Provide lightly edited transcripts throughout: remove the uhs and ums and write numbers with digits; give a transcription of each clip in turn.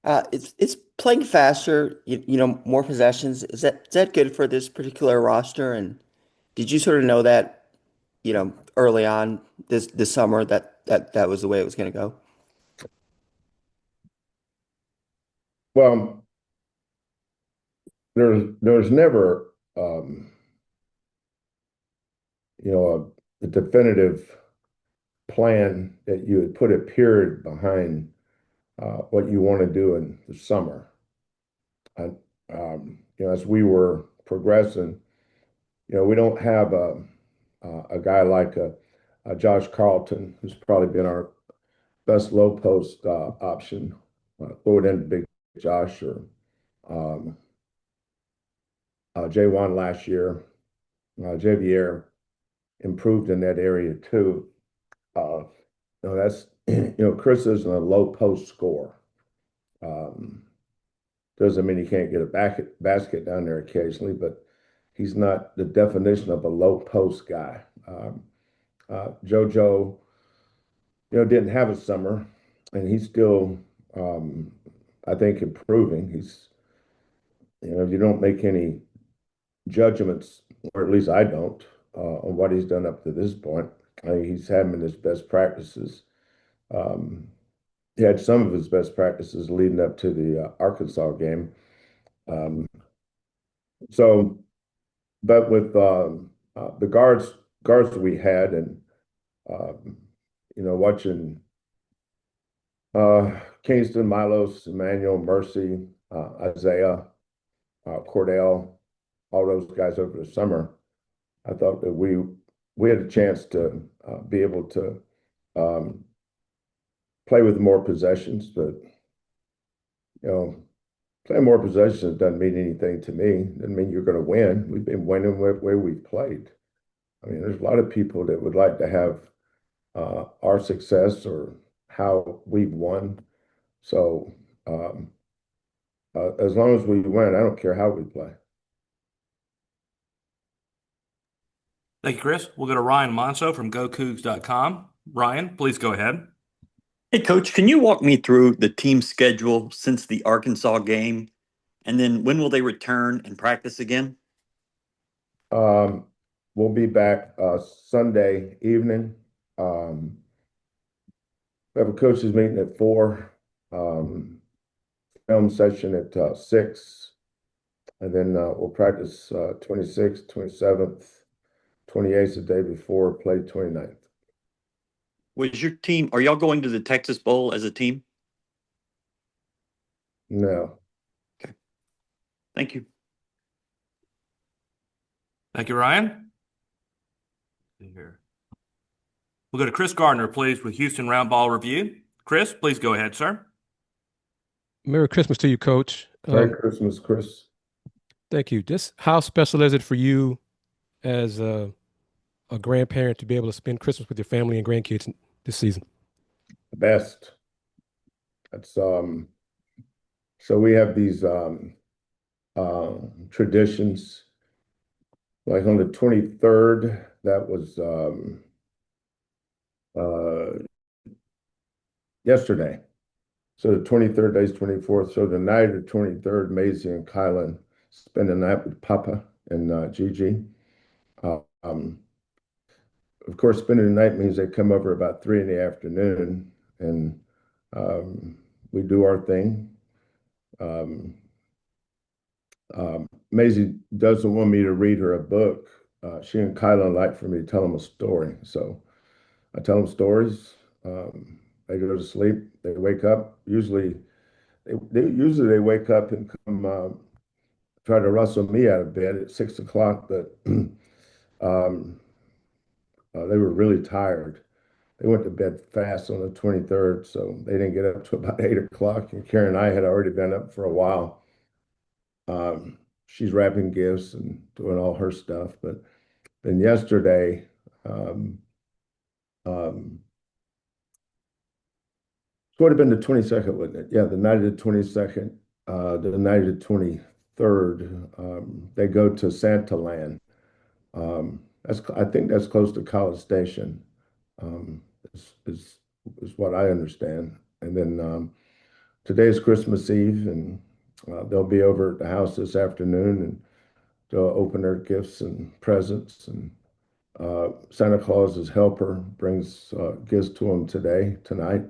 It's playing faster, more possessions. Is that good for this particular roster? And did you sort of know that, early on this summer that was the way it was going to go? Well, there's never a definitive plan that you would put a period behind what you want to do in the summer. And as we were progressing, we don't have a guy like a Josh Carlton, who's probably been our best low post option. Throw it into Big Josh or um, J1 last year. Javier improved in that area too. Uh, that's Chris isn't a low post scorer. Um, doesn't mean he can't get a basket down there occasionally, but he's not the definition of a low post guy. Jojo, didn't have a summer, and he's still, um, I think, improving. You don't make any judgments, or at least I don't, on what he's done up to this point. I mean, he's having his best practices. Um, he had some of his best practices leading up to the Arkansas game. Um, so, but with the guards that we had, and um, watching Kingston, Milos, Emmanuel, Mercy, Isaiah, Cordell, all those guys over the summer, I thought that we had a chance to be able to um, play with more possessions, but you know, playing more possessions doesn't mean anything to me. Doesn't mean you're going to win. We've been winning where we've played. I mean, there's a lot of people that would like to have our success or how we've won. So um, as long as we win, I don't care how we play. Thank you, Chris. We'll go to Ryan Monso from GoCougs.com. Ryan, please go ahead. Hey, Coach, can you walk me through the team schedule since the Arkansas game? And then when will they return and practice again? Um, we'll be back Sunday evening. Um, we have a coaches meeting at 4, film session at 6, and then we'll practice 26th, 27th, 28th the day before, play 29th. Was your team, are y'all going to the Texas Bowl as a team? No. Okay. Thank you. Thank you, Ryan. Here. We'll go to Chris Gardner, please, with Houston Round Ball Review. Chris, please go ahead, sir. Merry Christmas to you, Coach. Merry Christmas, Chris. Thank you. Just how special is it for you as a grandparent to be able to spend Christmas with your family and grandkids this season? The best. That's so we have these traditions. Like on the 23rd, that was yesterday. So the 23rd day's 24th. So the night of the 23rd, Maisie and Kylan spend the night with Papa and Gigi. Um, of course, spending the night means they come over about 3 in the afternoon, and we do our thing. Maisie doesn't want me to read her a book. She and Kylan like for me to tell them a story. So I tell them stories. They go to sleep. They wake up. Usually they wake up and come try to rustle me out of bed at 6 o'clock. But they were really tired. They went to bed fast on the 23rd, so they didn't get up to about 8 o'clock. And Karen and I had already been up for a while. She's wrapping gifts and doing all her stuff. But then yesterday, it would have been the 22nd, wouldn't it? Yeah, the night of the 22nd, the night of the 23rd, they go to Santa Land. I think that's close to College Station, is what I understand. And then today's Christmas Eve, and they'll be over at the house this afternoon, and they'll open their gifts and presents. And Santa Claus's helper brings gifts to them tonight.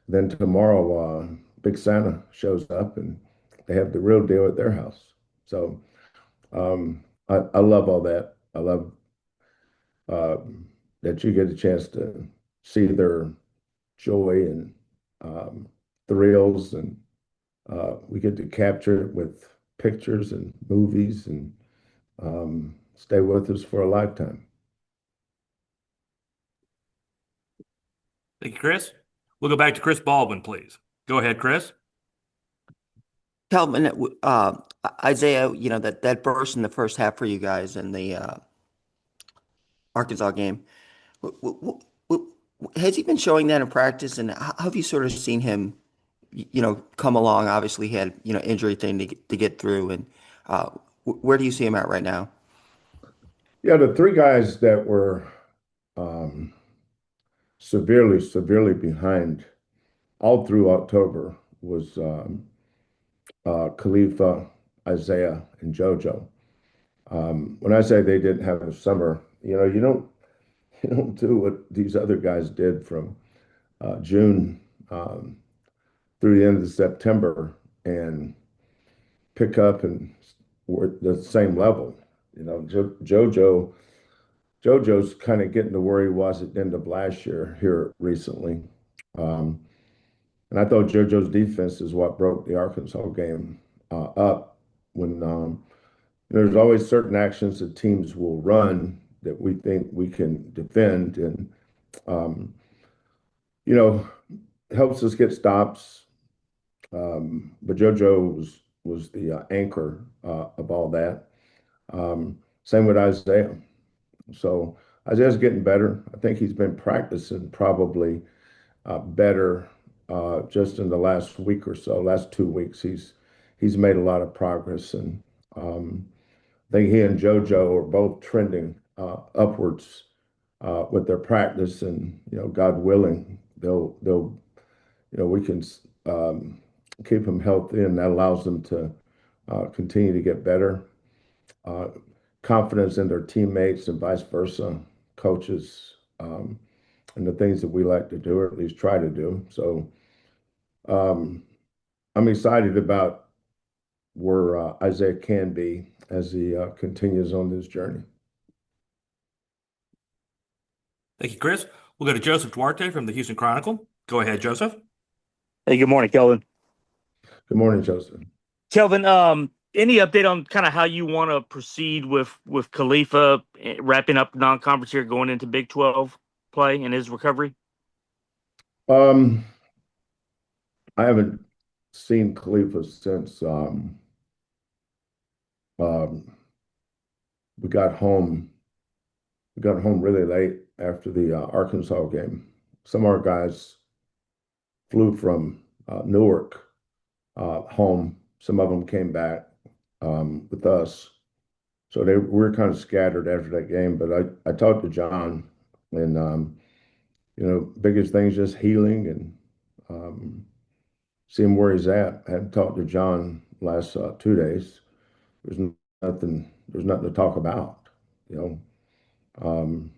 Then tomorrow, Big Santa shows up, and they have the real deal at their house. So I love all that. I love uh, that you get a chance to see their joy and thrills, and we get to capture it with pictures and movies, and stay with us for a lifetime. Thank you, Chris. We'll go back to Chris Baldwin, please. Go ahead, Chris. Kelvin, Isaiah, that burst in the first half for you guys in the Arkansas game. Has he been showing that in practice, and how have you sort of seen him, come along? Obviously, he had, injury thing to get through, and where do you see him at right now? Yeah, the three guys that were um, severely behind all through October was Khalifa, Isaiah, and Jojo. When I say they didn't have a summer, you don't do what these other guys did from June through the end of September and pick up and we're at the same level. Jojo's kind of getting to where he was at the end of last year here recently. Um, and I thought Jojo's defense is what broke the Arkansas game up when there's always certain actions that teams will run that we think we can defend, and um, you know, helps us get stops. But JoJo was the anchor of all that. Same with Isaiah. So Isaiah's getting better. I think he's been practicing probably better just in the last week or so, last 2 weeks. He's made a lot of progress, and um, I think he and JoJo are both trending upwards with their practice, and God willing, they'll we can um, keep them healthy, and that allows them to continue to get better. Uh, Confidence in their teammates and vice versa, coaches, and the things that we like to do, or at least try to do. So um, I'm excited about where Isaiah can be as he continues on this journey. Thank you, Chris. We'll go to Joseph Duarte from the Houston Chronicle. Go ahead, Joseph. Hey, good morning, Kelvin. Good morning, Joseph. Kelvin, any update on kind of how you want to proceed with Khalifa wrapping up non-conference here, going into Big 12 play and his recovery? Um, I haven't seen Khalifa since um, we got home. We got home really late after the Arkansas game. Some of our guys flew from Newark home. Some of them came back with us. So we were kind of scattered after that game. But I talked to John, and biggest thing is just healing and seeing where he's at. I hadn't talked to John last 2 days. There's nothing to talk about. You know,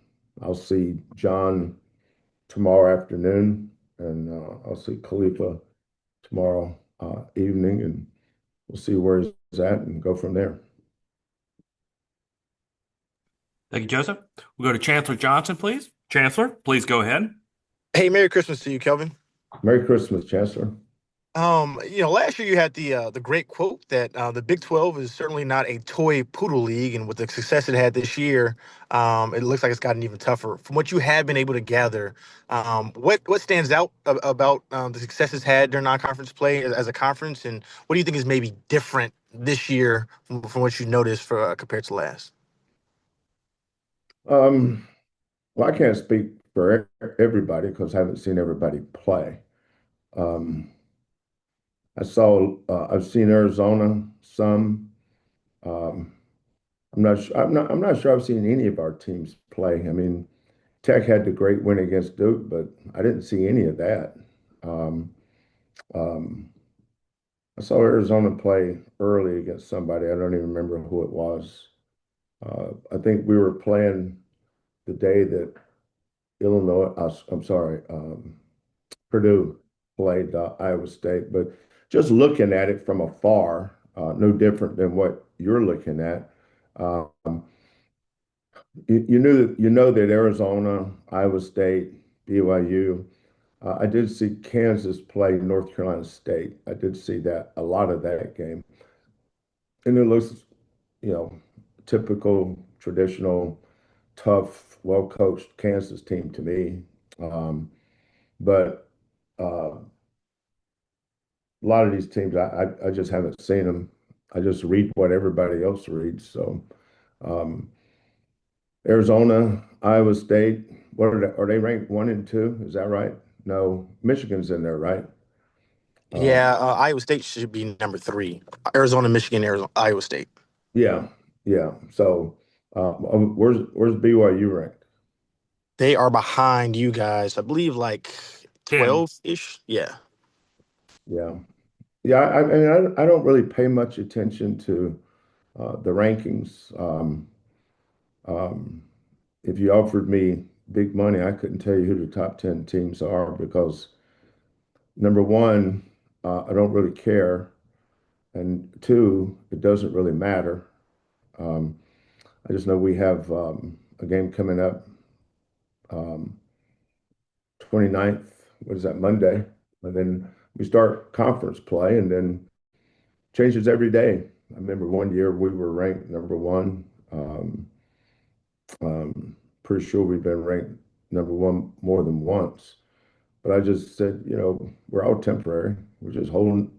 I'll see John tomorrow afternoon, and I'll see Khalifa tomorrow evening, and we'll see where he's at and go from there. Thank you, Joseph. We'll go to Chancellor Johnson, please. Chancellor, please go ahead. Hey, Merry Christmas to you, Kelvin. Merry Christmas, Chancellor. Last year you had the great quote that the Big 12 is certainly not a toy poodle league, and with the success it had this year, it looks like it's gotten even tougher. From what you have been able to gather, what stands out about the successes had during non-conference play as a conference, and what do you think is maybe different this year from what you noticed for compared to last? Well, I can't speak for everybody because I haven't seen everybody play. Um, I've seen Arizona some. Um, I'm not sure I've seen any of our teams play. I mean, Tech had the great win against Duke, but I didn't see any of that. Um, um, I saw Arizona play early against somebody. I don't even remember who it was. I think we were playing the day that Illinois, I'm sorry, Purdue played Iowa State. But just looking at it from afar, no different than what you're looking at. Um, you know that Arizona, Iowa State, BYU. I did see Kansas play North Carolina State. I did see that a lot of that game, and it looks, you know, typical, traditional, tough, well-coached Kansas team to me. But a lot of these teams, I just haven't seen them. I just read what everybody else reads. So um, Arizona, Iowa State, are they ranked 1 and 2? Is that right? No, Michigan's in there, right? Um, Yeah, Iowa State should be number three. Arizona, Michigan, Arizona, Iowa State. yeah, yeah. So where's BYU ranked? They are behind you guys. I believe like 10. 12-ish. Yeah. Yeah, yeah. I mean, I don't really pay much attention to the rankings. Um, if you offered me big money, I couldn't tell you who the top 10 teams are because number one, I don't really care, and two, it doesn't really matter. Um, I just know we have a game coming up, um, 29th. What is that, Monday? And then we start conference play, and then changes every day. I remember one year we were ranked number one. Pretty sure we've been ranked number one more than once. But I just said, we're all temporary. We're just holding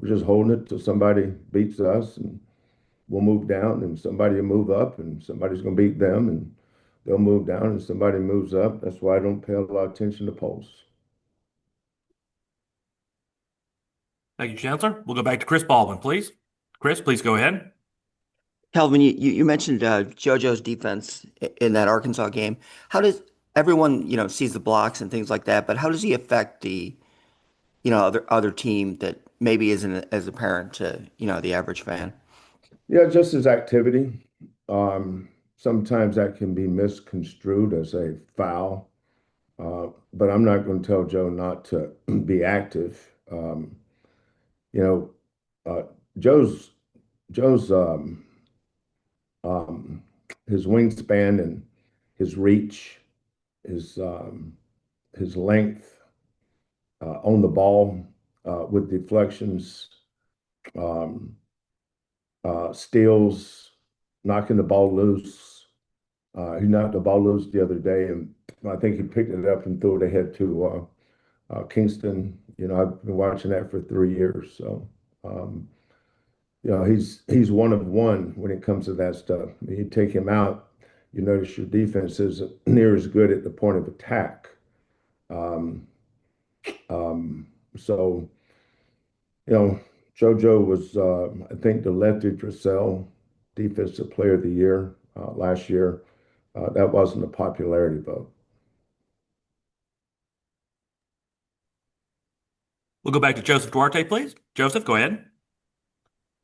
it till somebody beats us, and we'll move down, and somebody will move up, and somebody's going to beat them, and they'll move down, and somebody moves up. That's why I don't pay a lot of attention to polls. Thank you, Chancellor. We'll go back to Chris Baldwin, please. Chris, please go ahead. Kelvin, you mentioned Jojo's defense in that Arkansas game. How does everyone, sees the blocks and things like that, but how does he affect the, other team that maybe isn't as apparent to, the average fan? Yeah, just his activity. Sometimes that can be misconstrued as a foul, but I'm not going to tell Joe not to be active. You know, uh, Joe's Joe's um, his wingspan and his reach, his um, his length on the ball with deflections, um, steals, knocking the ball loose. He knocked the ball loose the other day, and I think he picked it up and threw it ahead to Kingston. I've been watching that for 3 years, so he's one of one when it comes to that stuff. I mean, you take him out, you notice your defense isn't near as good at the point of attack. Um, so you know, Jojo was, I think, the Lefty Driesell Defensive Player of the Year last year. That wasn't a popularity vote. We'll go back to Joseph Duarte, please. Joseph, go ahead.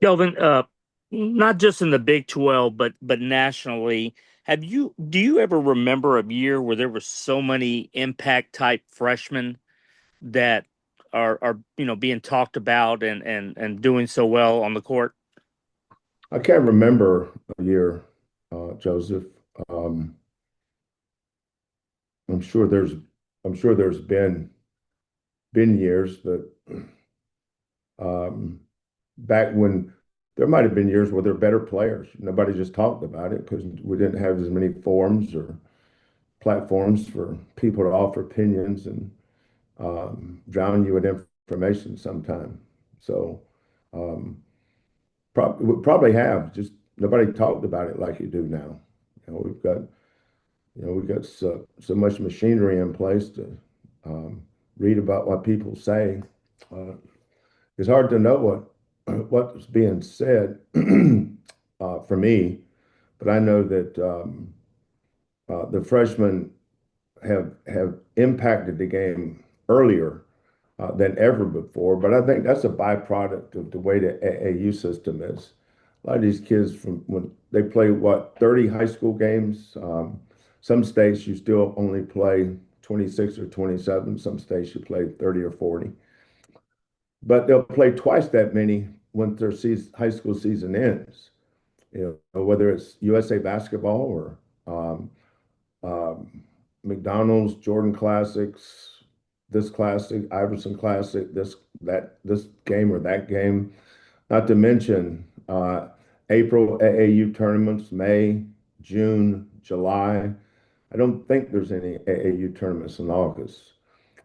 Kelvin, not just in the Big 12, but nationally, do you ever remember a year where there were so many impact type freshmen that are being talked about and doing so well on the court? I can't remember a year, Joseph. Um, I'm sure there's, I'm sure there's been years, but um, back when there might have been years where there are better players. Nobody just talked about it because we didn't have as many forums or platforms for people to offer opinions and drown you with information sometime. So um, we probably have just nobody talked about it like you do now. We've got so much machinery in place to read about what people say. Uh, it's hard to know what's being said for me, but I know that the freshmen have impacted the game earlier than ever before. But I think that's a byproduct of the way the AAU system is. A lot of these kids from when they play, what, 30 high school games. Some states you still only play 26 or 27. Some states you play 30 or 40. But they'll play twice that many when their high school season ends. Whether it's USA basketball or um, McDonald's, Jordan Classics, this classic, Iverson Classic, this game or that game. Not to mention April AAU tournaments, May, June, July. I don't think there's any AAU tournaments in August.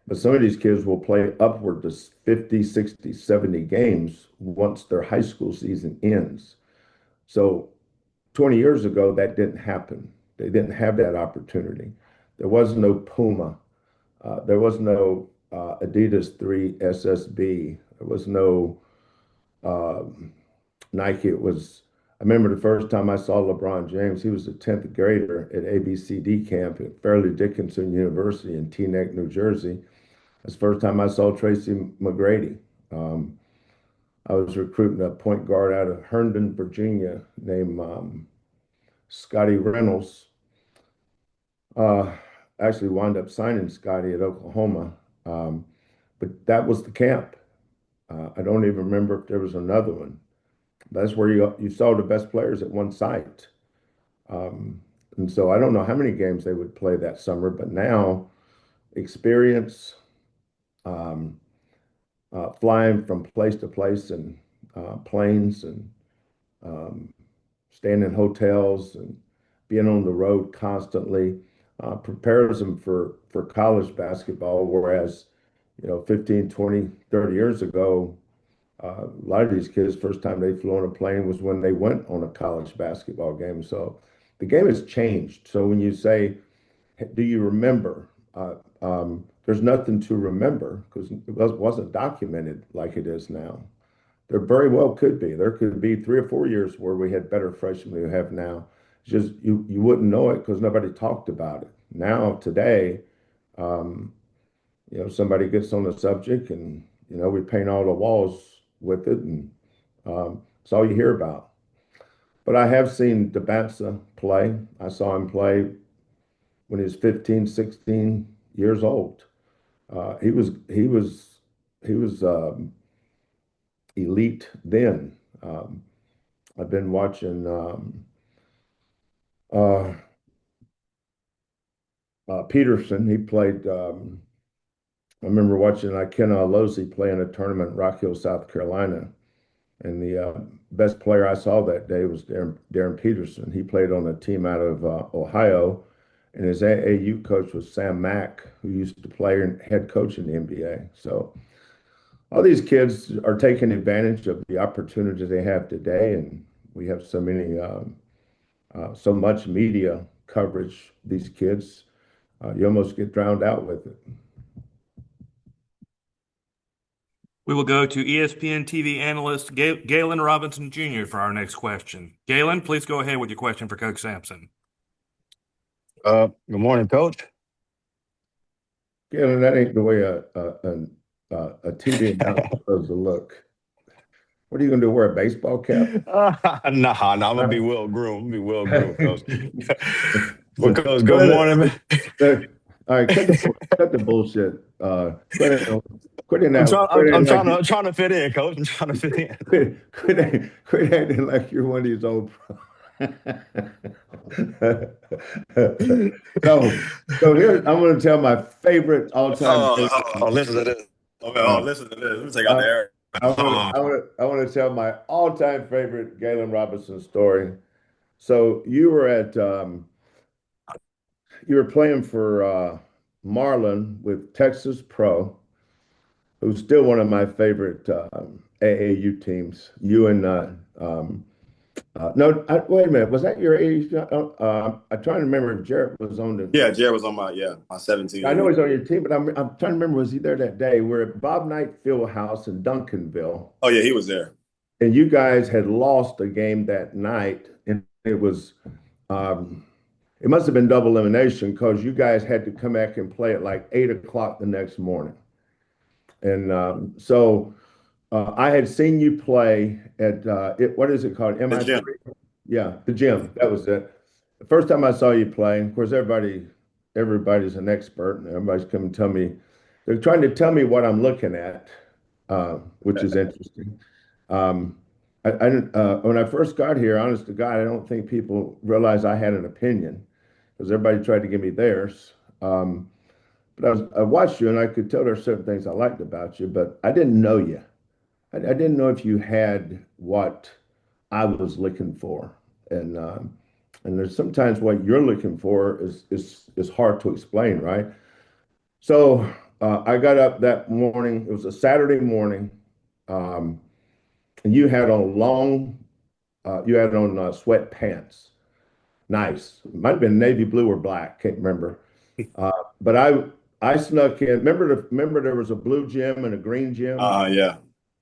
But some of these kids will play upward to 50, 60, 70 games once their high school season ends. So 20 years ago, that didn't happen. They didn't have that opportunity. There was no Puma. There was no Adidas 3 SSB. There was no Nike. I remember the first time I saw LeBron James, he was a 10th grader at ABCD camp at Fairleigh Dickinson University in Teaneck, New Jersey. That's the first time I saw Tracy McGrady. I was recruiting a point guard out of Herndon, Virginia, named Scotty Reynolds. Actually wound up signing Scotty at Oklahoma. But that was the camp. I don't even remember if there was another one. That's where you saw the best players at one site. And so I don't know how many games they would play that summer, but now experience, flying from place to place and planes and staying in hotels and being on the road constantly prepares them for college basketball. Whereas, 15, 20, 30 years ago, a lot of these kids, first time they flew on a plane was when they went on a college basketball game. So the game has changed. So when you say, do you remember? There's nothing to remember because it wasn't documented like it is now. There very well could be. There could be 3 or 4 years where we had better freshmen than we have now. It's just you wouldn't know it because nobody talked about it. Now, today, um, somebody gets on the subject and, we paint all the walls with it and it's all you hear about. But I have seen DeBatsa play. I saw him play when he was 15, 16 years old. He was elite then. I've been watching uh, Peterson. He played. I remember watching Ikenna Alozie play in a tournament in Rock Hill, South Carolina, and the best player I saw that day was Darren Peterson. He played on a team out of Ohio, and his AAU coach was Sam Mack, who used to play and head coach in the NBA. So all these kids are taking advantage of the opportunity they have today, and we have so much media coverage. These kids, you almost get drowned out with it. We will go to ESPN TV analyst Galen Robinson Jr. for our next question. Galen, please go ahead with your question for Coach Sampson. Good morning, Coach. Galen, that ain't the way a TV announcer is supposed to look. What are you going to do? Wear a baseball cap? Nah, I'm gonna be well groomed. Coach. Well, Coach, good morning, man. All right, cut the bullshit. Quit in that. I'm trying to fit in, Coach. I'm trying to fit in. Quit acting like you're one of these old. So here I'm going to tell my favorite all-time. Listen to this. Okay, listen to this. Let me take out the air. I want to tell my all-time favorite Galen Robinson story. So you were playing for Marlin with Texas Pro, who's still one of my favorite AAU teams. You and no, wait a minute, was that your AAU? I'm trying to remember if Jarrett was on the. Yeah, Jared was on my 17. I know he's on your team, but I'm trying to remember, was he there that day? We're at Bob Knight Fieldhouse in Duncanville. Oh yeah, he was there. And you guys had lost a game that night, and it was it must have been double elimination because you guys had to come back and play at like 8 o'clock the next morning. And so I had seen you play at what is it called? The MI3? gym. Yeah, the gym. That was it. The first time I saw you play, of course, everybody's an expert, and everybody's coming to tell me they're trying to tell me what I'm looking at, which is interesting. Um, when I first got here, honest to God, I don't think people realized I had an opinion because everybody tried to give me theirs. But I watched you and I could tell there are certain things I liked about you, but I didn't know you. I didn't know if you had what I was looking for. And there's sometimes what you're looking for is hard to explain, right? So I got up that morning. It was a Saturday morning, um, and you had on sweatpants. Nice. Might have been navy blue or black. Can't remember. Uh, but I snuck in. Remember there was a blue gym and a green gym. Yeah.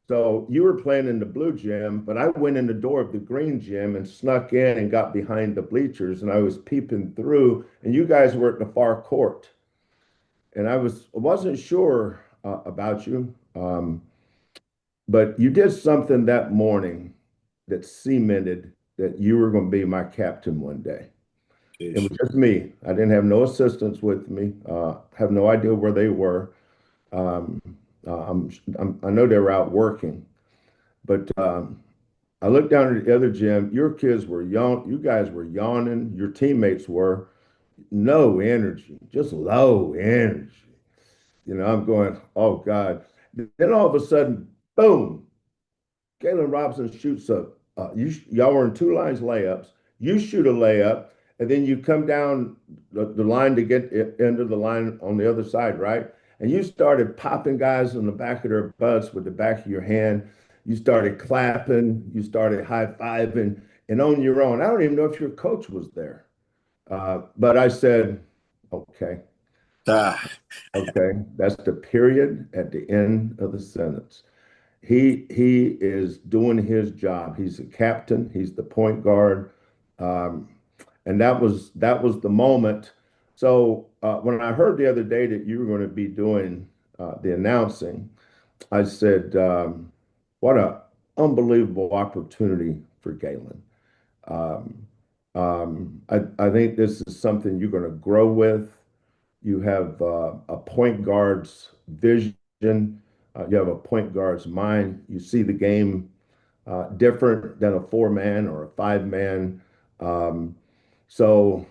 So you were playing in the blue gym, but I went in the door of the green gym and snuck in and got behind the bleachers, and I was peeping through, and you guys were at the far court, and I wasn't sure about you, but you did something that morning that cemented that you were going to be my captain one day. It was Jeez. just me. I didn't have no assistants with me. Have no idea where they were. Um, I know they were out working, but I looked down at the other gym. Your kids were young. You guys were yawning. Your teammates were no energy, just low energy. I'm going, oh God. Then all of a sudden, boom, Galen Robinson shoots up. Y'all were in two lines layups. You shoot a layup, and then you come down the line to get into the line on the other side, right? And you started popping guys on the back of their butts with the back of your hand. You started clapping. You started high fiving, and on your own. I don't even know if your coach was there, but I said, okay, Ah, okay, that's the period at the end of the sentence. He is doing his job. He's a captain. He's the point guard, um, and that was the moment. So when I heard the other day that you were going to be doing the announcing, I said, "What a unbelievable opportunity for Galen." Um, I think this is something you're going to grow with. You have a point guard's vision. You have a point guard's mind. You see the game different than a four-man or a five-man. Um, so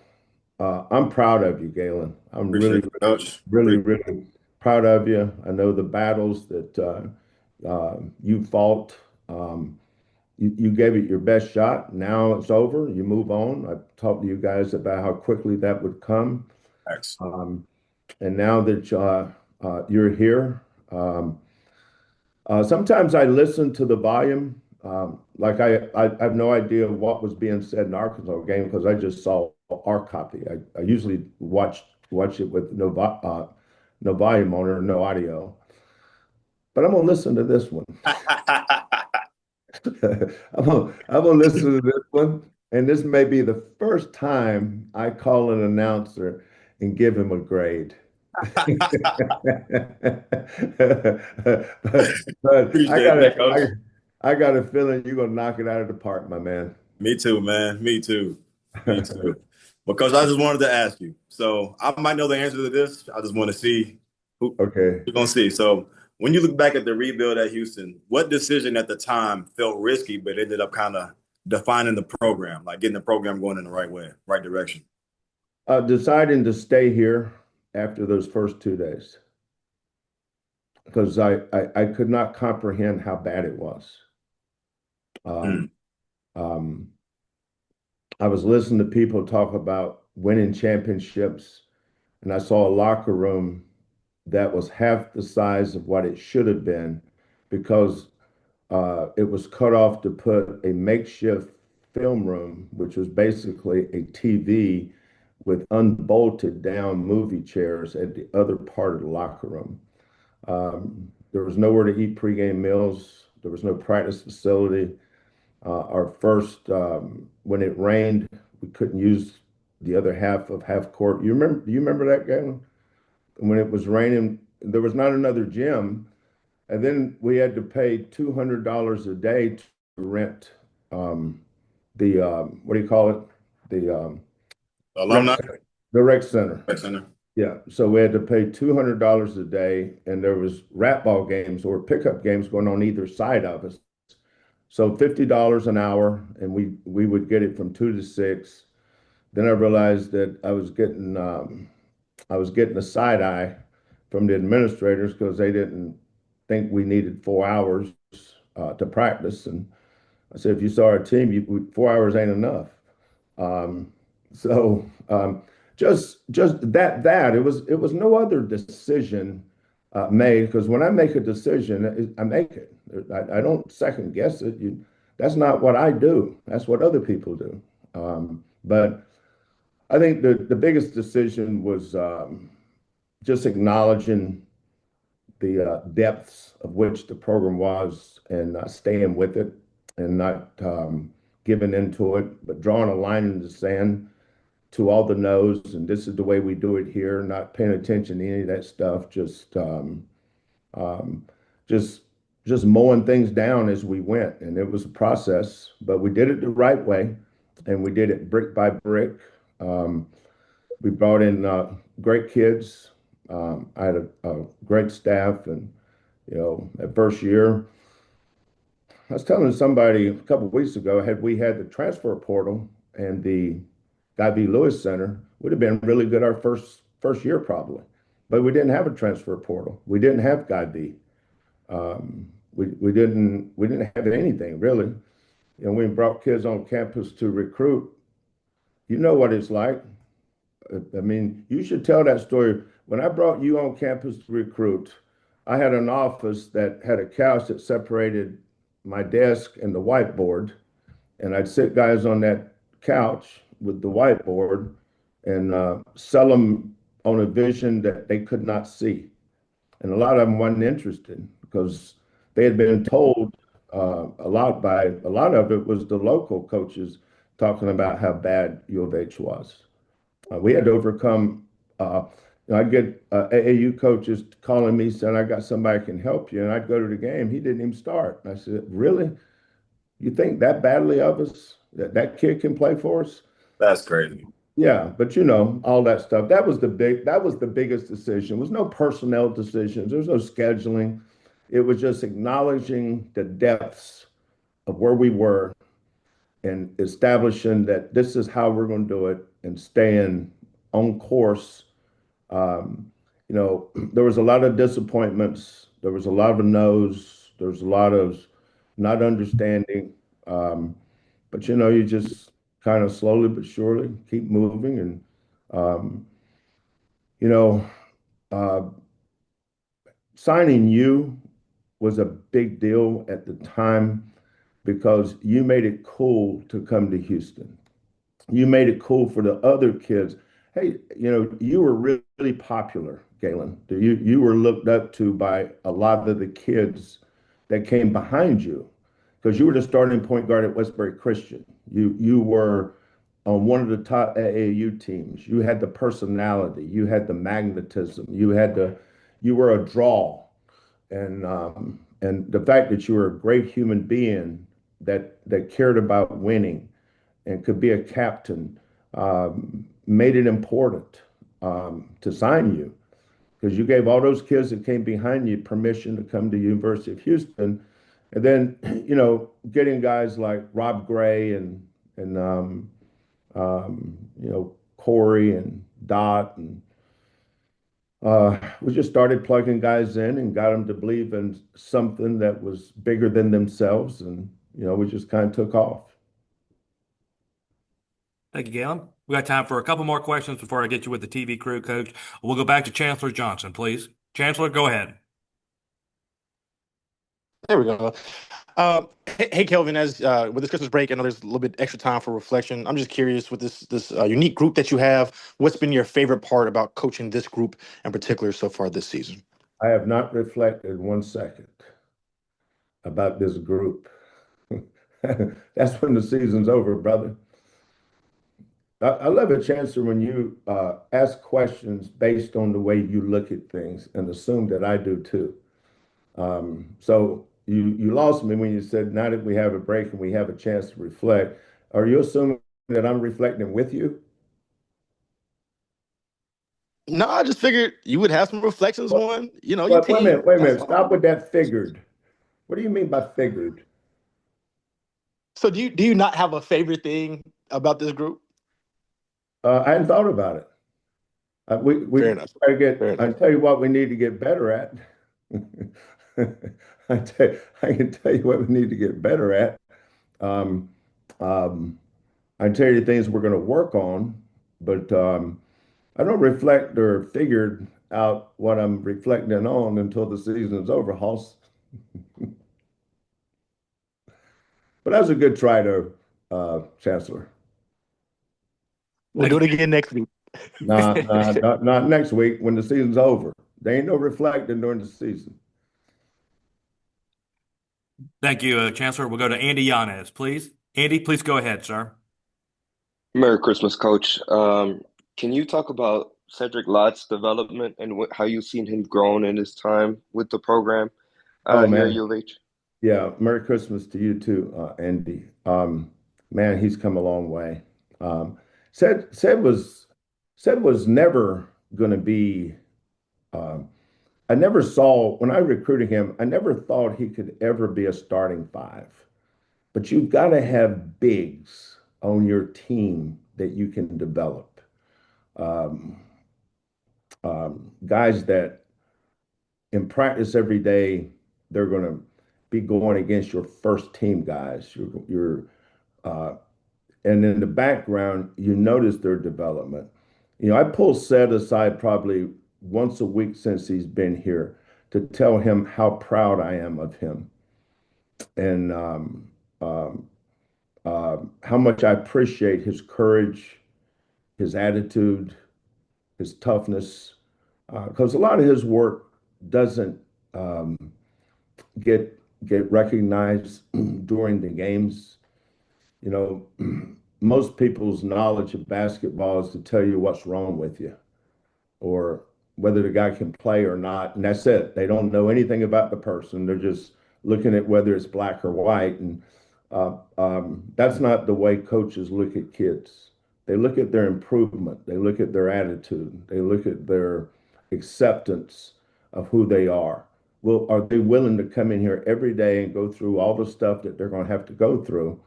I'm proud of you, Galen. I'm appreciate really, it, Coach. really, really proud of you. I know the battles that you fought. You gave it your best shot. Now it's over. You move on. I talked to you guys about how quickly that would come. Thanks. And now that you're here, sometimes I listen to the volume. Like I have no idea what was being said in the Arkansas game because I just saw our copy. I usually watch it with no volume on or no audio. But I'm gonna listen to this one. I'm gonna listen to this one, and this may be the first time I call an announcer and give him a grade. But I Appreciate got that, a, Coach. I got a feeling you're gonna knock it out of the park, my man. Me too, man. Me too. Me too. Because I just wanted to ask you. So I might know the answer to this. I just want to see who Okay. we're gonna see. So when you look back at the rebuild at Houston, what decision at the time felt risky, but ended up kind of defining the program, like getting the program going in the right way, right direction? Deciding to stay here after those first 2 days because I could not comprehend how bad it was. Hmm. Um, um, I was listening to people talk about winning championships, and I saw a locker room that was half the size of what it should have been because it was cut off to put a makeshift film room, which was basically a TV with unbolted down movie chairs at the other part of the locker room. There was nowhere to eat pregame meals. There was no practice facility. Our first, when it rained, we couldn't use the other half of half court. Do you remember that, Galen? When it was raining, there was not another gym. And then we had to pay $200 a day to rent the what do you call it? The Alumni the rec center. Center. Yeah. So we had to pay $200 a day, and there was rat ball games or pickup games going on either side of us. So $50 an hour, and we would get it from 2 to 6. Then I realized that I was getting a side eye from the administrators because they didn't think we needed 4 hours to practice. And I said, if you saw our team, 4 hours ain't enough. Um, so just that it was no other decision made, because when I make a decision, I make it. I don't second guess it. That's not what I do. That's what other people do. But I think the biggest decision was just acknowledging the depths of which the program was, and staying with it, and not giving into it, but drawing a line in the sand to all the no's. And this is the way we do it here, not paying attention to any of that stuff, um, just just mowing things down as we went. And it was a process, but we did it the right way, and we did it brick by brick. Um, we brought in great kids. I had a great staff, and that first year, I was telling somebody a couple of weeks ago, had we had the transfer portal and the Ivy Lewis Center, would have been really good our first year probably. But we didn't have a transfer portal. We didn't have Guy B. We didn't have anything really. We brought kids on campus to recruit. You know what it's like. I mean, you should tell that story. When I brought you on campus to recruit, I had an office that had a couch that separated my desk and the whiteboard, and I'd sit guys on that couch with the whiteboard and sell them on a vision that they could not see. And a lot of them wasn't interested because they had been told a lot of it was the local coaches talking about how bad U of H was. We had to overcome. I'd get AAU coaches calling me saying, "I got somebody can help you," and I'd go to the game. He didn't even start. And I said, "Really? You think that badly of us? That kid can play for us?" That's crazy. Yeah, but all that stuff. That was the biggest decision. There was no personnel decisions. There was no scheduling. It was just acknowledging the depths of where we were and establishing that this is how we're going to do it, and staying on course. There was a lot of disappointments. There was a lot of no's. There was a lot of not understanding. But you just kind of slowly but surely keep moving. And um, you know, uh, signing you was a big deal at the time because you made it cool to come to Houston. You made it cool for the other kids. Hey, you were really popular, Galen. You were looked up to by a lot of the kids that came behind you because you were the starting point guard at Westbury Christian. You were on one of the top AAU teams. You had the personality, you had the magnetism, you were a draw, and the fact that you were a great human being that cared about winning and could be a captain, made it important to sign you, because you gave all those kids that came behind you permission to come to University of Houston. And then, getting guys like Rob Gray and Corey and Dot, and we just started plugging guys in and got them to believe in something that was bigger than themselves, and we just kind of took off. Thank you, Galen. We got time for a couple more questions before I get you with the TV crew, Coach. We'll go back to Chancellor Johnson, please. Chancellor, go ahead. There we go. Hey, Kelvin, as with this Christmas break, I know there's a little bit extra time for reflection. I'm just curious, with this unique group that you have, what's been your favorite part about coaching this group in particular so far this season? I have not reflected 1 second about this group. That's when the season's over, brother. I love it, Chancellor, when you ask questions based on the way you look at things and assume that I do too. So you lost me when you said now that we have a break and we have a chance to reflect. Are you assuming that I'm reflecting with you? No, I just figured you would have some reflections But, on, your but team. wait a That's minute. all. Stop with that figured. What do you mean by figured? So do you not have a favorite thing about this group? I hadn't thought about it. We Fair enough. try to get. Fair I enough. tell you what we need to get better at. I can tell you what we need to get better at. Um, um, I can tell you things we're going to work on, but I don't reflect or figure out what I'm reflecting on until the season's over, Hoss. But that was a good try to Chancellor. We'll do it again next week. Not next week when the season's over. There ain't no reflecting during the season. Thank you, Chancellor. We'll go to Andy Yanez, please. Andy, please go ahead, sir. Merry Christmas, Coach. Can you talk about Cedric Lott's development and how you've seen him grown in his time with the program Oh here at man, U of H? yeah. Merry Christmas to you too, Andy. Man, he's come a long way. Um, said said was said was never going to be. Um, I never saw when I recruited him. I never thought he could ever be a starting five. But you've got to have bigs on your team that you can develop. Um, Guys that in practice every day, they're going to be going against your first team guys. Uh, and in the background, you notice their development. I pull Seth aside probably once a week since he's been here to tell him how proud I am of him and um, how much I appreciate his courage, his attitude, his toughness, because a lot of his work doesn't um, get recognized during the games. You know, most people's knowledge of basketball is to tell you what's wrong with you or whether the guy can play or not, and that's it. They don't know anything about the person. They're just looking at whether it's black or white, and that's not the way coaches look at kids. They look at their improvement. They look at their attitude. They look at their acceptance of who they are. Well, are they willing to come in here every day and go through all the stuff that they're going to have to go through?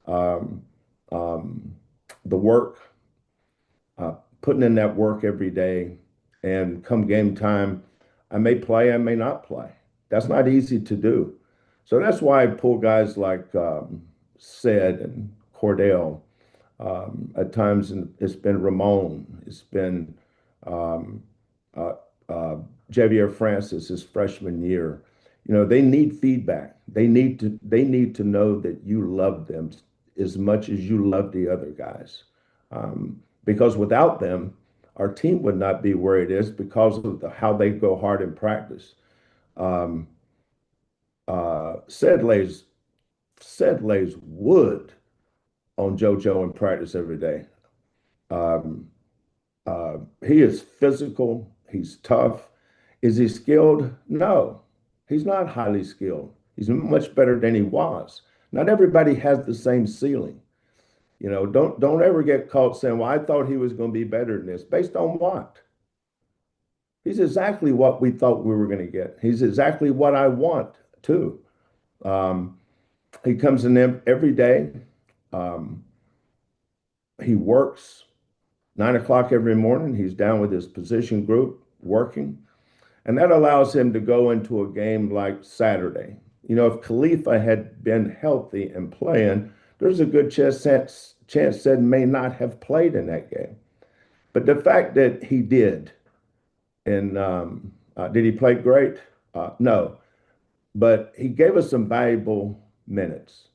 Um, um, the work, putting in that work every day, and come game time, I may play, I may not play. That's not easy to do. So that's why I pull guys like Sid and Cordell. At times, it's been Ramon. It's been um, uh, uh, Javier Francis his freshman year. They need feedback. They need to know that you love them as much as you love the other guys. Because without them, our team would not be where it is because of how they go hard in practice. Um, Sid lays wood on JoJo in practice every day. Um, he is physical. He's tough. Is he skilled? No, he's not highly skilled. He's much better than he was. Not everybody has the same ceiling. Don't ever get caught saying, "Well, I thought he was going to be better than this." Based on what? He's exactly what we thought we were going to get. He's exactly what I want too. Um, he comes in every day. Um, he works 9 o'clock every morning. He's down with his position group working. And that allows him to go into a game like Saturday. If Khalifa had been healthy and playing, there's a good chance Sid may not have played in that game. But the fact that he did, and did he play great? No, but he gave us some valuable minutes,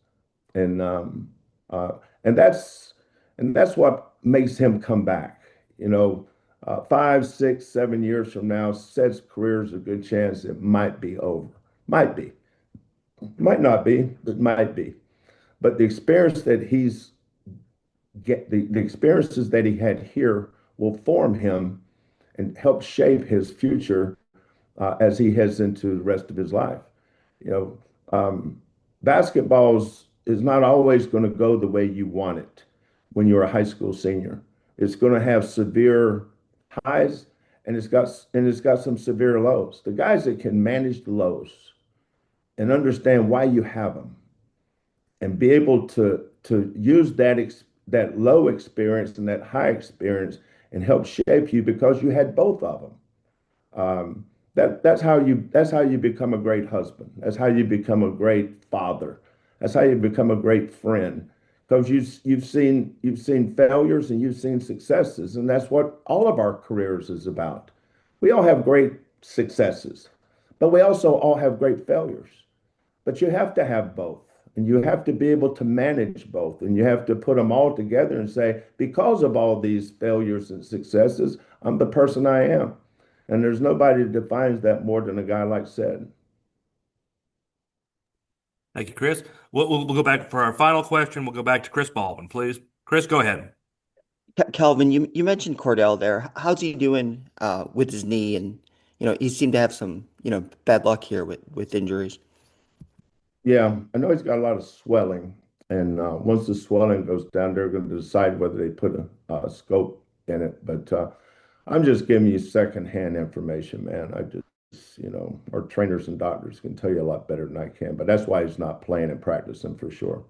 and uh, and that's what makes him come back. 5, 6, 7 years from now, Sid's career is a good chance it might be over. Might be, might not be, but might be. But the experience that he's the experiences that he had here will form him and help shape his future as he heads into the rest of his life. You know, basketball is not always going to go the way you want it when you're a high school senior. It's going to have severe highs and it's got some severe lows. The guys that can manage the lows and understand why you have them and be able to use that low experience and that high experience and help shape you because you had both of them. That's how you become a great husband. That's how you become a great father. That's how you become a great friend. Because you've seen failures and you've seen successes, and that's what all of our careers is about. We all have great successes, but we also all have great failures. But you have to have both, and you have to be able to manage both, and you have to put them all together and say, because of all these failures and successes, I'm the person I am. And there's nobody that defines that more than a guy like said. Thank you, Chris. We'll go back for our final question. We'll go back to Chris Baldwin, please. Chris, go ahead. Kelvin, you mentioned Cordell there. How's he doing with his knee? And he seemed to have some bad luck here with injuries. Yeah, I know he's got a lot of swelling, and once the swelling goes down, they're going to decide whether they put a scope in it. But I'm just giving you secondhand information, man. Our trainers and doctors can tell you a lot better than I can. But that's why he's not playing and practicing for sure.